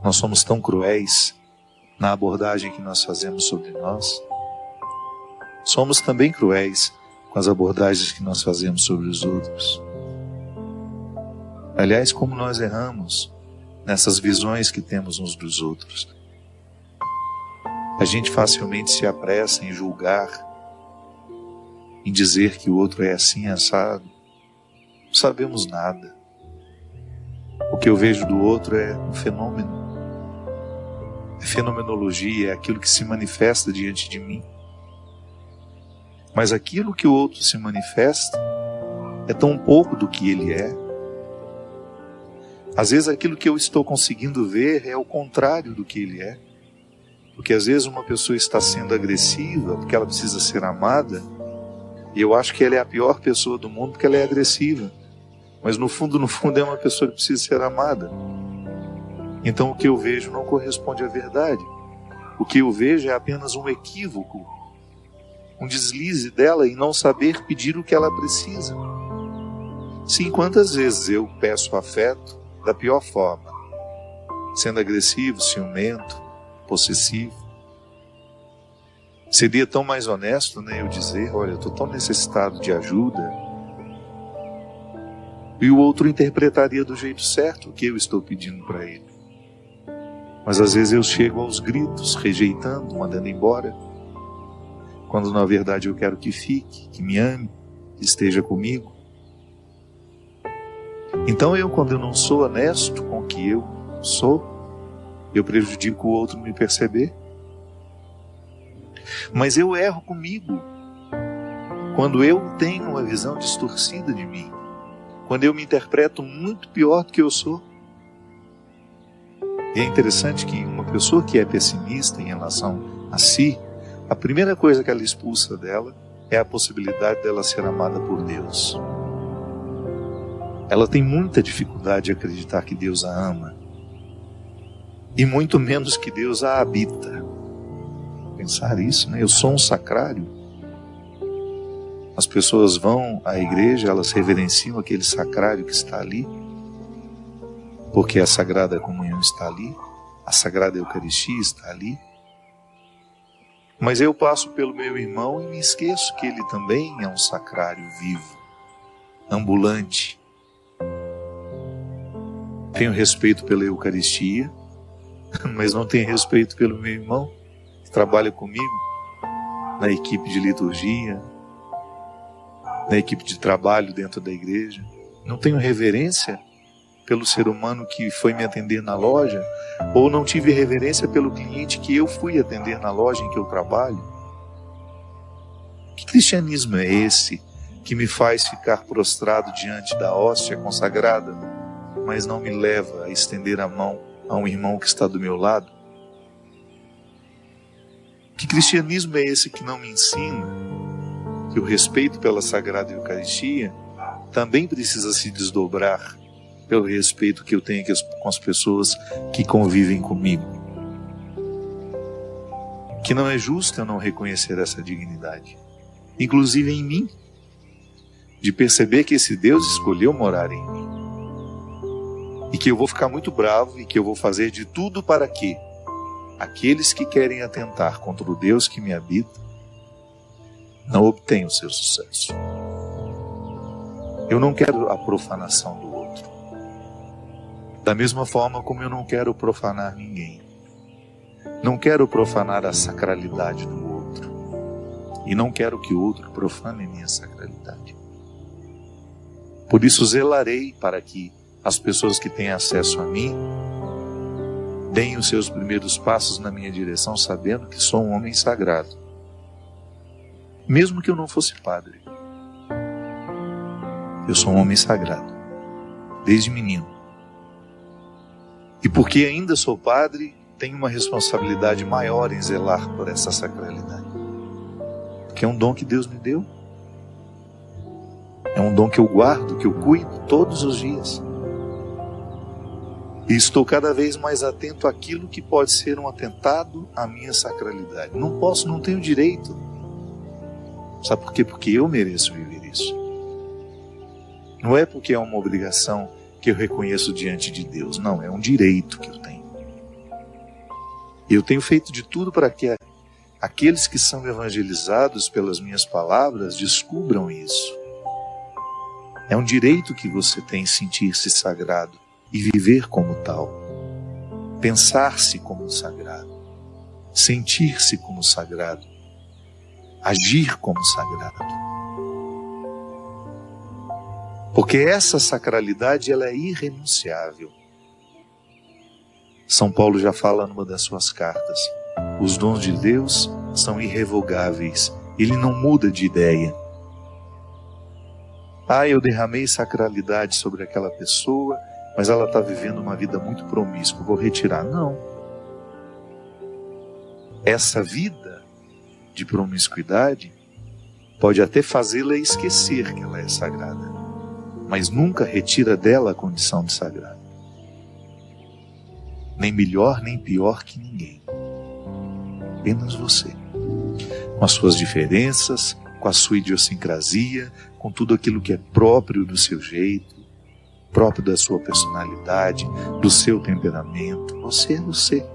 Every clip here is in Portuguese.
Nós somos tão cruéis na abordagem que nós fazemos sobre nós. Somos também cruéis com as abordagens que nós fazemos sobre os outros. Aliás, como nós erramos nessas visões que temos uns dos outros. A gente facilmente se apressa em julgar, em dizer que o outro é assim, assado. Não sabemos nada. O que eu vejo do outro é um fenômeno. É fenomenologia, é aquilo que se manifesta diante de mim. Mas aquilo que o outro se manifesta é tão pouco do que ele é. Às vezes aquilo que eu estou conseguindo ver é o contrário do que ele é. Porque às vezes uma pessoa está sendo agressiva porque ela precisa ser amada, e eu acho que ela é a pior pessoa do mundo porque ela é agressiva. Mas no fundo é uma pessoa que precisa ser amada. Então o que eu vejo não corresponde à verdade. O que eu vejo é apenas um equívoco, um deslize dela em não saber pedir o que ela precisa. Sim, quantas vezes eu peço afeto da pior forma, sendo agressivo, ciumento, possessivo. Seria tão mais honesto, né, eu dizer, olha, eu estou tão necessitado de ajuda, e o outro interpretaria do jeito certo o que eu estou pedindo para ele. Mas às vezes eu chego aos gritos, rejeitando, mandando embora, quando na verdade eu quero que fique, que me ame, que esteja comigo. Então quando eu não sou honesto com o que eu sou, eu prejudico o outro me perceber. Mas eu erro comigo quando eu tenho uma visão distorcida de mim, quando eu me interpreto muito pior do que eu sou. E é interessante que uma pessoa que é pessimista em relação a si, a primeira coisa que ela expulsa dela é a possibilidade dela ser amada por Deus. Ela tem muita dificuldade de acreditar que Deus a ama, e muito menos que Deus a habita. Pensar isso, né? Eu sou um sacrário. As pessoas vão à igreja, elas reverenciam aquele sacrário que está ali, porque a Sagrada Comunhão está ali, a Sagrada Eucaristia está ali. Mas eu passo pelo meu irmão e me esqueço que ele também é um sacrário vivo, ambulante. Tenho respeito pela Eucaristia, mas não tenho respeito pelo meu irmão que trabalha comigo na equipe de liturgia, na equipe de trabalho dentro da igreja. Não tenho reverência pelo ser humano que foi me atender na loja, ou não tive reverência pelo cliente que eu fui atender na loja em que eu trabalho. Que cristianismo é esse que me faz ficar prostrado diante da hóstia consagrada, mas não me leva a estender a mão a um irmão que está do meu lado? Que cristianismo é esse que não me ensina que o respeito pela Sagrada Eucaristia também precisa se desdobrar pelo respeito que eu tenho com as pessoas que convivem comigo? Que não é justo eu não reconhecer essa dignidade, inclusive em mim, de perceber que esse Deus escolheu morar em mim, e que eu vou ficar muito bravo e que eu vou fazer de tudo para que aqueles que querem atentar contra o Deus que me habita não obtenham o seu sucesso. Eu não quero a profanação do outro, da mesma forma como eu não quero profanar ninguém. Não quero profanar a sacralidade do outro, e não quero que o outro profane a minha sacralidade. Por isso zelarei para que as pessoas que têm acesso a mim deem os seus primeiros passos na minha direção, sabendo que sou um homem sagrado, mesmo que eu não fosse padre. Eu sou um homem sagrado, desde menino. E porque ainda sou padre, tenho uma responsabilidade maior em zelar por essa sacralidade, porque é um dom que Deus me deu. É um dom que eu guardo, que eu cuido todos os dias. E estou cada vez mais atento àquilo que pode ser um atentado à minha sacralidade. Não posso, não tenho direito. Sabe por quê? Porque eu mereço viver isso. Não é porque é uma obrigação que eu reconheço diante de Deus. Não, é um direito que eu tenho. Eu tenho feito de tudo para que aqueles que são evangelizados pelas minhas palavras descubram isso. É um direito que você tem sentir-se sagrado e viver como tal. Pensar-se como sagrado. Sentir-se como sagrado. Agir como sagrado. Porque essa sacralidade, ela é irrenunciável. São Paulo já fala numa das suas cartas: os dons de Deus são irrevogáveis. Ele não muda de ideia. Eu derramei sacralidade sobre aquela pessoa, mas ela está vivendo uma vida muito promíscua, vou retirar. Não. Essa vida de promiscuidade pode até fazê-la esquecer que ela é sagrada, mas nunca retira dela a condição de sagrada. Nem melhor, nem pior que ninguém. Apenas você. Com as suas diferenças, com a sua idiosincrasia, com tudo aquilo que é próprio do seu jeito, próprio da sua personalidade, do seu temperamento. Você é você.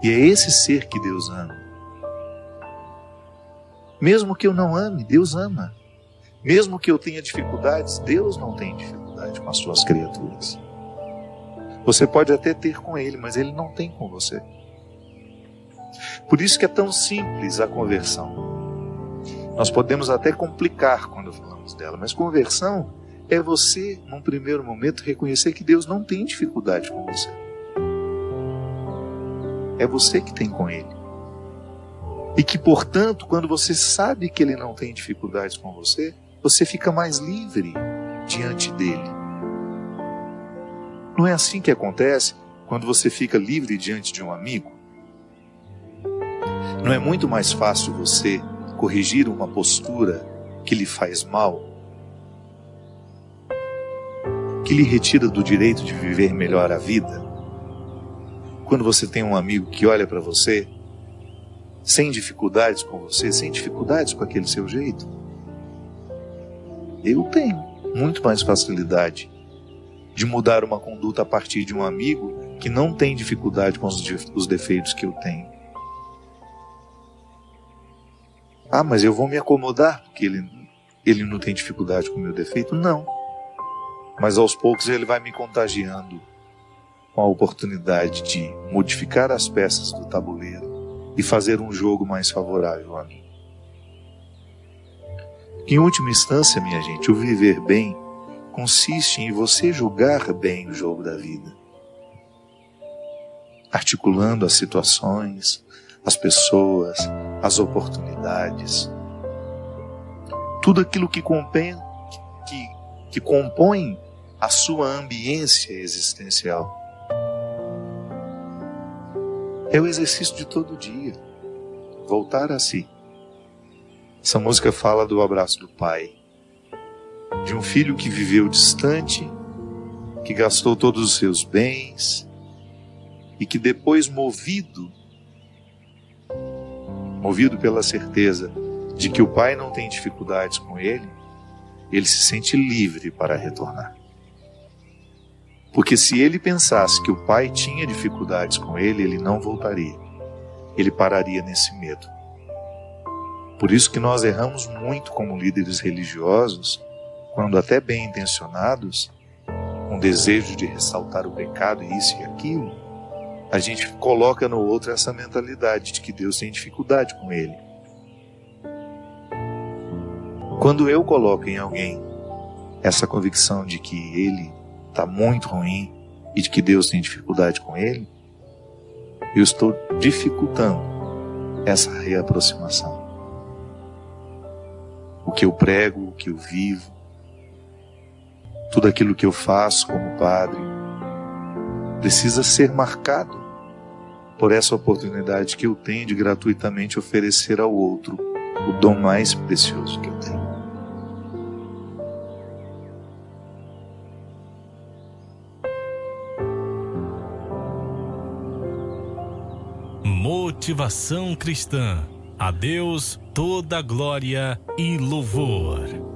E é esse ser que Deus ama. Mesmo que eu não ame, Deus ama. Mesmo que eu tenha dificuldades, Deus não tem dificuldade com as suas criaturas. Você pode até ter com Ele, mas Ele não tem com você. Por isso que é tão simples a conversão. Nós podemos até complicar quando falamos dela, mas conversão é você, num primeiro momento, reconhecer que Deus não tem dificuldade com você. É você que tem com Ele. E que, portanto, quando você sabe que Ele não tem dificuldades com você, você fica mais livre diante dEle. Não é assim que acontece quando você fica livre diante de um amigo? Não é muito mais fácil você corrigir uma postura que lhe faz mal, que lhe retira do direito de viver melhor a vida? Quando você tem um amigo que olha para você, sem dificuldades com você, sem dificuldades com aquele seu jeito? Eu tenho muito mais facilidade de mudar uma conduta a partir de um amigo que não tem dificuldade com os defeitos que eu tenho. Mas eu vou me acomodar porque ele não tem dificuldade com o meu defeito? Não. Mas aos poucos ele vai me contagiando com a oportunidade de modificar as peças do tabuleiro e fazer um jogo mais favorável a mim. Em última instância, minha gente, o viver bem consiste em você julgar bem o jogo da vida, articulando as situações, as pessoas, as oportunidades, tudo aquilo que compõe a sua ambiência existencial. É o exercício de todo dia, voltar a si. Essa música fala do abraço do pai, de um filho que viveu distante, que gastou todos os seus bens e que depois, movido pela certeza de que o pai não tem dificuldades com ele se sente livre para retornar. Porque se ele pensasse que o pai tinha dificuldades com ele não voltaria. Ele pararia nesse medo. Por isso que nós erramos muito como líderes religiosos, quando até bem intencionados, com desejo de ressaltar o pecado e isso e aquilo, a gente coloca no outro essa mentalidade de que Deus tem dificuldade com ele. Quando eu coloco em alguém essa convicção de que ele está muito ruim e de que Deus tem dificuldade com ele, eu estou dificultando essa reaproximação. O que eu prego, o que eu vivo, tudo aquilo que eu faço como padre, precisa ser marcado por essa oportunidade que eu tenho de gratuitamente oferecer ao outro o dom mais precioso que eu tenho. Motivação cristã. A Deus toda glória e louvor.